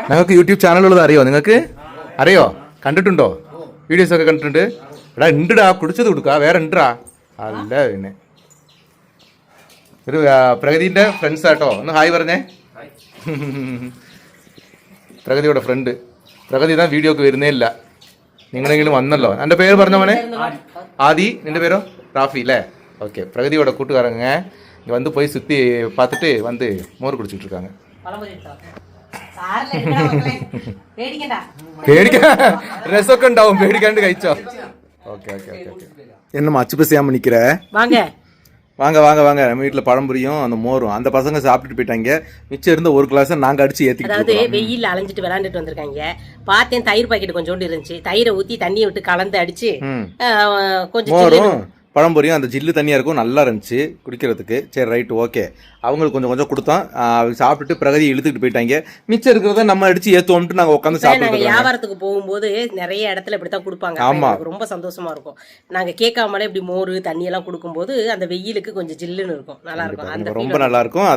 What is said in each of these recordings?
ഞങ്ങൾക്ക് യൂട്യൂബ് ചാനലുള്ളത് അറിയോ? നിങ്ങൾക്ക് അറിയോ? കണ്ടിട്ടുണ്ടോ? വീഡിയോസ് ഒക്കെ കണ്ടിട്ടുണ്ട്. എടാ ഉണ്ടടാ, കുടിച്ചത് കൊടുക്കുക, വേറെ ഉണ്ടടാ. അല്ല പിന്നെ ഒരു പ്രഗതിന്റെ ഫ്രണ്ട്സ് ആട്ടോ. ഒന്ന് ഹായ് പറഞ്ഞേ. പ്രഗതിയുടെ ഫ്രണ്ട്. പ്രഗതി ഇതാ വീഡിയോക്ക് വരുന്നേ ഇല്ല. നിങ്ങളെങ്കിലും വന്നല്ലോ. എൻ്റെ പേര് പറഞ്ഞ മോനെ ആദി. നിന്റെ പേരോ? റാഫി അല്ലേ? ஓகே. பிரகதியோட கூட்டுக்காரங்க இங்கே வந்து போய் சுற்றி பார்த்துட்டு வந்து மோர் குடிச்சிட்டு இருக்காங்க. പേടിക്ക രസമൊക്കെ ഉണ്ടാവും, പേടിക്കാണ്ട് കഴിച്ചോ. Okay okay okay okay. என்னம்மா அச்சு பசியாம நிற்கிற? வாங்க வாங்க வாங்க வாங்க. நம்ம வீட்டில் பழம்புரியும் அந்த மோரும் அந்த பசங்க சாப்பிட்டுட்டு போயிட்டாங்க. மிச்சம் இருந்த ஒரு கிளாஸ் நாங்கள் அடிச்சு ஏற்றிக்கிட்டு. அதாவது வெயில் அலைஞ்சிட்டு விளையாண்டுட்டு வந்திருக்காங்க. பார்த்தேன் தயிர் பாக்கெட் கொஞ்சோண்டு இருந்துச்சு. தயிரை ஊற்றி தண்ணியை விட்டு கலந்து அடிச்சு கொஞ்சம் மோரும் பழம்பொரியும் அந்த ஜில்லு தண்ணியாக இருக்கும், நல்லா இருந்துச்சு குடிக்கிறதுக்கு. சரி ரைட்டு ஓகே. அவங்களுக்கு கொஞ்சம் கொஞ்சம் கொடுத்தோம். சாப்பிட்டுட்டு பிரகதி இழுத்துக்கிட்டு போயிட்டாங்க. மிச்சம் இருக்கிறத நம்ம அடிச்சு ஏற்றுவோம்ட்டு நாங்கள் உட்காந்து சாப்பிட்டு வியாபாரத்துக்கு போகும்போது நிறைய இடத்துல இப்படி தான் கொடுப்பாங்க. ஆமாம், ரொம்ப சந்தோஷமா இருக்கும். நாங்கள் கேட்காமலே இப்படி மோர் தண்ணியெல்லாம் கொடுக்கும்போது அந்த வெயிலுக்கு கொஞ்சம் ஜில்லுன்னு இருக்கும், நல்லா இருக்கும். அந்த ரொம்ப நல்லா இருக்கும்.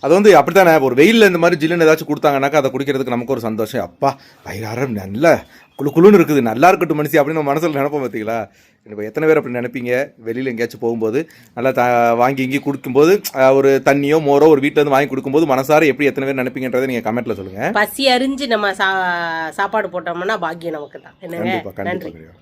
அது வந்து அப்படித்தானே, ஒரு வெயிலில் இந்த மாதிரி ஜில்லுன்னு ஏதாச்சும் கொடுத்தாங்கன்னாக்கா அதை குடிக்கிறதுக்கு நமக்கு ஒரு சந்தோஷம். அப்பா வயிறாரம் நல்லா குழுன்னு இருக்குது, நல்லா இருக்கட்டும் மனுஷி அப்படின்னு நம்ம மனசில் நினைப்போம். பார்த்தீங்களா? இப்போ எத்தனை பேர் அப்படி நினைப்பீங்க? வெளியில் எங்கேயாச்சும் போகும்போது நல்லா வாங்கி இங்கே குடிக்கும்போது, ஒரு தண்ணியோ மோரோ ஒரு வீட்டில் இருந்து வாங்கி கொடுக்கும்போது மனசார எப்படி எத்தனை பேர் நினைப்பீங்கன்றதை நீங்கள் கமெண்ட்டில் சொல்லுங்கள். பசி அறிஞ்சு நம்ம சாப்பாடு போட்டோம்னா பாக்கியம் நமக்கு தான். கண்டிப்பாக கண்டிப்பாக.